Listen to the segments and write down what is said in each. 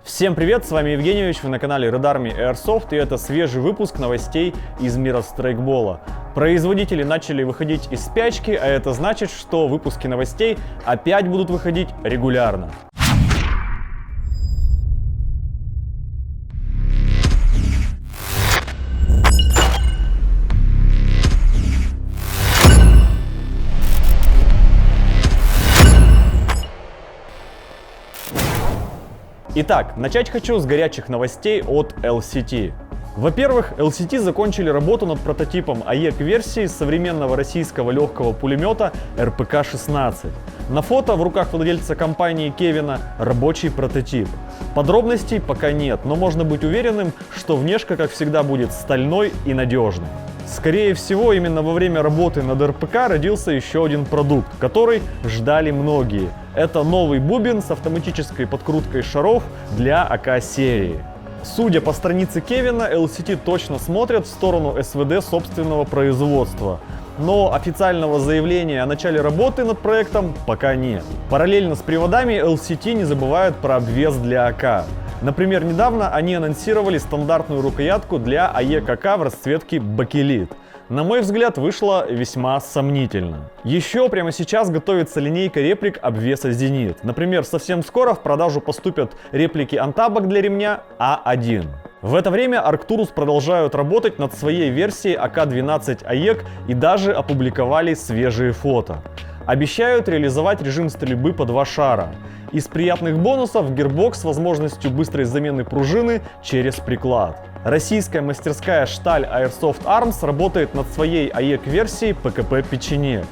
Всем привет, с вами Евгеньевич, вы на канале Red Army Airsoft, и это свежий выпуск новостей из мира страйкбола. Производители начали выходить из спячки, а это значит, что выпуски новостей опять будут выходить регулярно. Итак, начать хочу с горячих новостей от LCT. Во-первых, LCT закончили работу над прототипом АЕК-версии современного российского легкого пулемета РПК-16. На фото в руках владельца компании Кевина рабочий прототип. Подробностей пока нет, но можно быть уверенным, что внешка, как всегда, будет стальной и надежной. Скорее всего, именно во время работы над РПК родился еще один продукт, который ждали многие. Это новый бубен с автоматической подкруткой шаров для АК-серии. Судя по странице Кевина, LCT точно смотрят в сторону СВД собственного производства. Но официального заявления о начале работы над проектом пока нет. Параллельно с приводами LCT не забывают про обвес для АК. Например, недавно они анонсировали стандартную рукоятку для АЕК-АК в расцветке бакелит. На мой взгляд, вышло весьма сомнительно. Еще прямо сейчас готовится линейка реплик обвеса «Зенит». Например, совсем скоро в продажу поступят реплики антабак для ремня А1. В это время Arcturus продолжают работать над своей версией АК-12 АЕК и даже опубликовали свежие фото. Обещают реализовать режим стрельбы по 2 шара. Из приятных бонусов гирбокс с возможностью быстрой замены пружины через приклад. Российская мастерская Шталь Airsoft Arms работает над своей АЕК-версией ПКП «Печенек».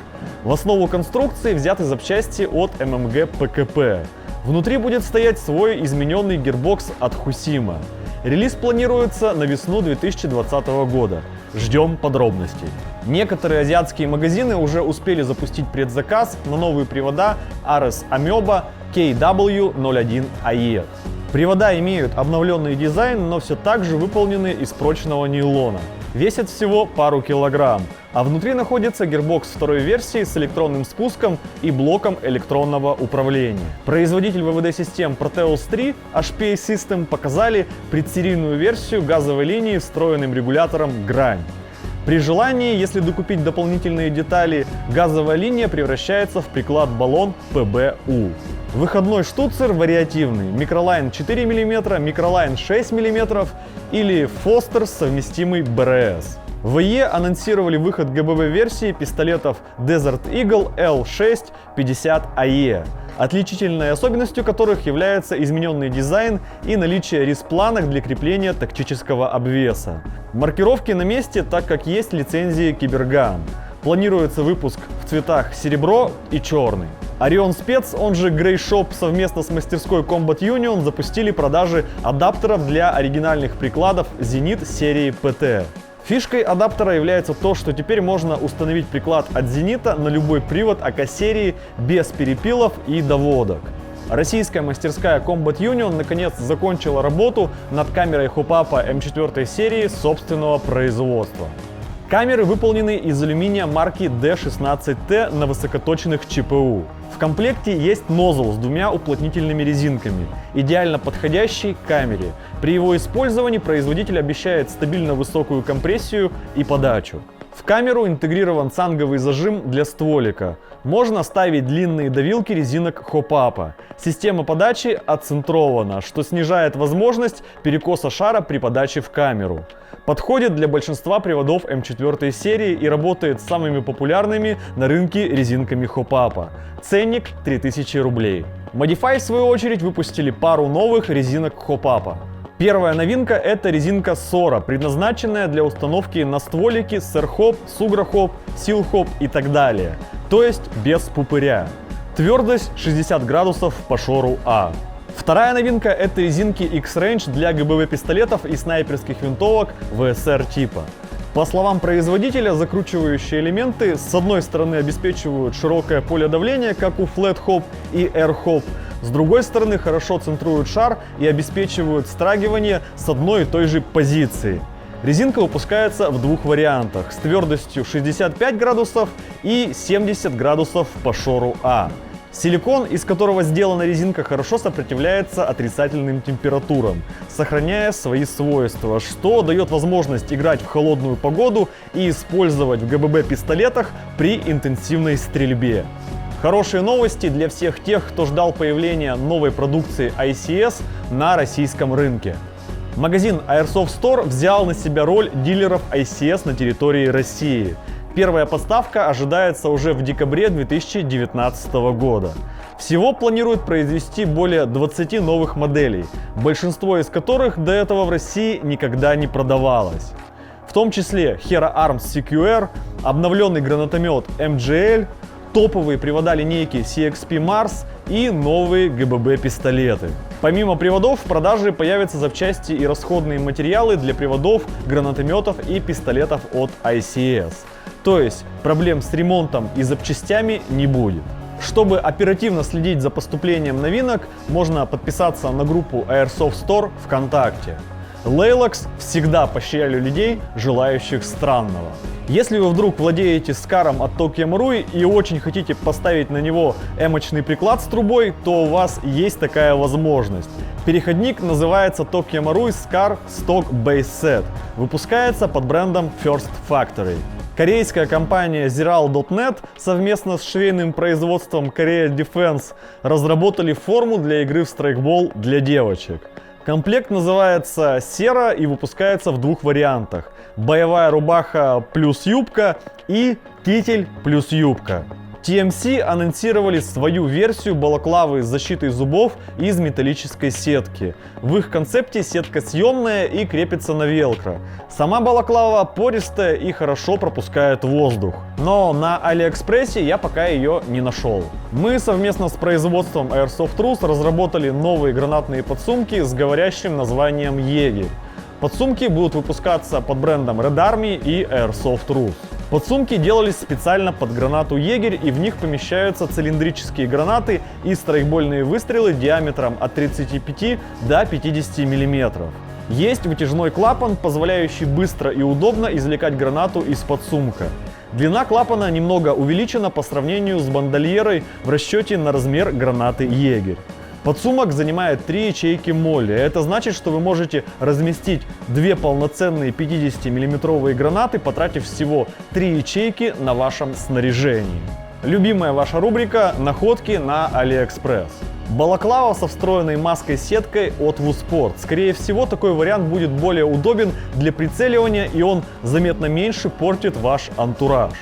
В основу конструкции взяты запчасти от ММГ ПКП. Внутри будет стоять свой измененный гирбокс от Хусима. Релиз планируется на весну 2020 года. Ждем подробностей. Некоторые азиатские магазины уже успели запустить предзаказ на новые привода Ares Amoeba KW01AE. Привода имеют обновленный дизайн, но все так же выполнены из прочного нейлона. Весят всего пару килограмм, а внутри находится гирбокс второй версии с электронным спуском и блоком электронного управления. Производитель ВВД-систем Proteus 3 HPA System показали предсерийную версию газовой линии с встроенным регулятором «Грань». При желании, если докупить дополнительные детали, газовая линия превращается в приклад-баллон ПБУ. Выходной штуцер вариативный: микролайн 4 мм, микролайн 6 мм или Фостер, совместимый БРС. В ИЕ анонсировали выход ГБВ-версии пистолетов Desert Eagle L650AE, отличительной особенностью которых является измененный дизайн и наличие риспланок для крепления тактического обвеса. Маркировки на месте, так как есть лицензии Киберган. Планируется выпуск в цветах серебро и черный. Orion Spec, он же Grey Shop, совместно с мастерской Combat Union запустили продажи адаптеров для оригинальных прикладов Zenit серии PT. Фишкой адаптера является то, что теперь можно установить приклад от Зенита на любой привод АК-серии без перепилов и доводок. Российская мастерская Combat Union наконец закончила работу над камерой Hopapa М4 серии собственного производства. Камеры выполнены из алюминия марки D16T на высокоточных ЧПУ. В комплекте есть нозл с 2 уплотнительными резинками, идеально подходящий к камере. При его использовании производитель обещает стабильно высокую компрессию и подачу. В камеру интегрирован цанговый зажим для стволика. Можно ставить длинные давилки резинок Hopapa. Система подачи отцентрована, что снижает возможность перекоса шара при подаче в камеру. Подходит для большинства приводов М4 серии и работает с самыми популярными на рынке резинками Hopapa. Ценник 3000 рублей. Modify, в свою очередь, выпустили пару новых резинок Hopapa. Первая новинка — это резинка Sora, предназначенная для установки на стволики Sir-Hop, Sugra-Hop, Seal-Hop и так далее, то есть без пупыря. Твердость 60 градусов по шору А. Вторая новинка — это резинки X-Range для ГБВ пистолетов и снайперских винтовок ВСР типа. По словам производителя, закручивающие элементы с одной стороны обеспечивают широкое поле давления, как у Flat Hop и Air Hop, с другой стороны хорошо центруют шар и обеспечивают страгивание с одной и той же позиции. Резинка выпускается в 2 вариантах с твердостью 65 градусов и 70 градусов по шору А. Силикон, из которого сделана резинка, хорошо сопротивляется отрицательным температурам, сохраняя свои свойства, что дает возможность играть в холодную погоду и использовать в ГББ-пистолетах при интенсивной стрельбе. Хорошие новости для всех тех, кто ждал появления новой продукции ICS на российском рынке. Магазин Airsoft Store взял на себя роль дилеров ICS на территории России. Первая поставка ожидается уже в декабре 2019 года. Всего планируют произвести более 20 новых моделей, большинство из которых до этого в России никогда не продавалось. В том числе Hera Arms CQR, обновленный гранатомет MGL, топовые привода линейки CXP Mars и новые ГББ-пистолеты. Помимо приводов в продаже появятся запчасти и расходные материалы для приводов, гранатометов и пистолетов от ICS. То есть проблем с ремонтом и запчастями не будет. Чтобы оперативно следить за поступлением новинок, можно подписаться на группу Airsoft Store ВКонтакте. Laylox всегда поощряли людей, желающих странного. Если вы вдруг владеете скаром от Tokyo Marui и очень хотите поставить на него эмочный приклад с трубой, то у вас есть такая возможность. Переходник называется Tokyo Marui Scar Stock Base Set. Выпускается под брендом First Factory. Корейская компания Zeral.net совместно с швейным производством Korea Defense разработали форму для игры в страйкбол для девочек. Комплект называется Сера и выпускается в двух вариантах: боевая рубаха плюс юбка и китель плюс юбка. TMC анонсировали свою версию балаклавы с защитой зубов из металлической сетки. В их концепте сетка съемная и крепится на велкро. Сама балаклава пористая и хорошо пропускает воздух. Но на Алиэкспрессе я пока ее не нашел. Мы совместно с производством Airsoft Rus разработали новые гранатные подсумки с говорящим названием Егерь. Подсумки будут выпускаться под брендом Red Army и Airsoft Rus. Подсумки делались специально под гранату Егерь, и в них помещаются цилиндрические гранаты и страйкбольные выстрелы диаметром от 35 до 50 мм. Есть вытяжной клапан, позволяющий быстро и удобно извлекать гранату из подсумка. Длина клапана немного увеличена по сравнению с бандольерой в расчете на размер гранаты Егерь. Подсумок занимает 3 ячейки молли. Это значит, что вы можете разместить 2 полноценные 50-мм гранаты, потратив всего 3 ячейки на вашем снаряжении. Любимая ваша рубрика «Находки на Алиэкспресс». Балаклава со встроенной маской-сеткой от Wusport. Скорее всего, такой вариант будет более удобен для прицеливания, и он заметно меньше портит ваш антураж.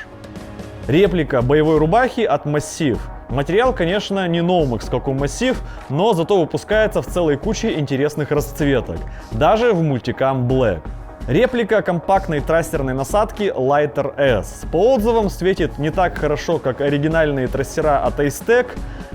Реплика боевой рубахи от Massive. Материал, конечно, не Nomex, как у Massive, но зато выпускается в целой куче интересных расцветок, даже в Multicam Black. Реплика компактной трассерной насадки Lighter S. По отзывам светит не так хорошо, как оригинальные трассера от Acetec,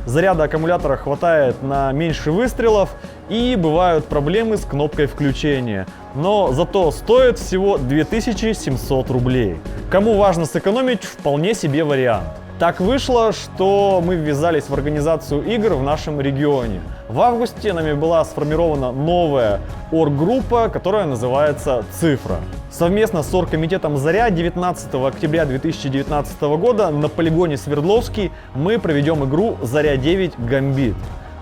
заряда аккумулятора хватает на меньше выстрелов и бывают проблемы с кнопкой включения. Но зато стоит всего 2700 рублей. Кому важно сэкономить, вполне себе вариант. Так вышло, что мы ввязались в организацию игр в нашем регионе. В августе нами была сформирована новая орггруппа, которая называется «Цифра». Совместно с оргкомитетом «Заря» 19 октября 2019 года на полигоне Свердловский мы проведем игру «Заря-9 Гамбит».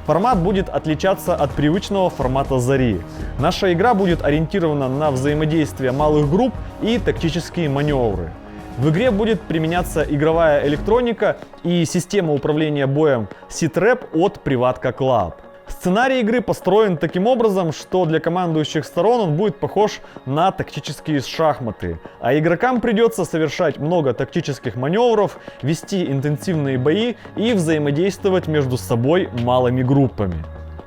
Формат будет отличаться от привычного формата «Зари». Наша игра будет ориентирована на взаимодействие малых групп и тактические маневры. В игре будет применяться игровая электроника и система управления боем Sitrep от Privatka Club. Сценарий игры построен таким образом, что для командующих сторон он будет похож на тактические шахматы, а игрокам придется совершать много тактических маневров, вести интенсивные бои и взаимодействовать между собой малыми группами.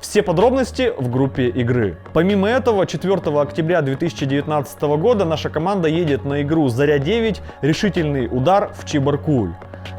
Все подробности в группе игры. Помимо этого, 4 октября 2019 года наша команда едет на игру «Заря-9. Решительный удар в Чебаркуль».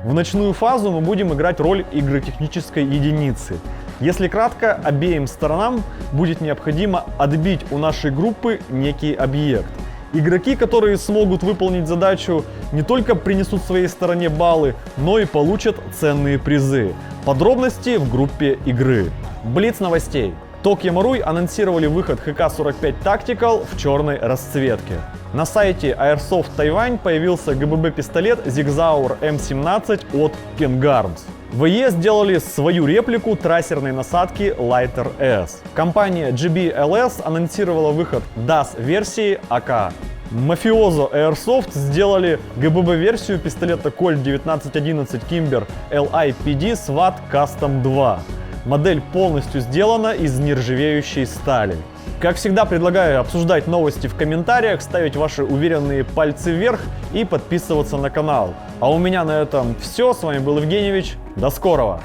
В ночную фазу мы будем играть роль игротехнической единицы. Если кратко, обеим сторонам будет необходимо отбить у нашей группы некий объект. Игроки, которые смогут выполнить задачу, не только принесут своей стороне баллы, но и получат ценные призы. Подробности в группе игры. Блиц новостей. Tokyo Marui анонсировали выход ХК-45 Tactical в черной расцветке. На сайте Airsoft Taiwan появился ГББ-пистолет Zigzauer M17 от King Arms. VE сделали свою реплику трассерной насадки Lighter S. Компания GBLS анонсировала выход DAS-версии АК. Mafioso Airsoft сделали ГББ-версию пистолета Colt 1911 Kimber LIPD SWAT Custom 2. Модель полностью сделана из нержавеющей стали. Как всегда, предлагаю обсуждать новости в комментариях, ставить ваши уверенные пальцы вверх и подписываться на канал. А у меня на этом все. С вами был Евгеньевич. До скорого!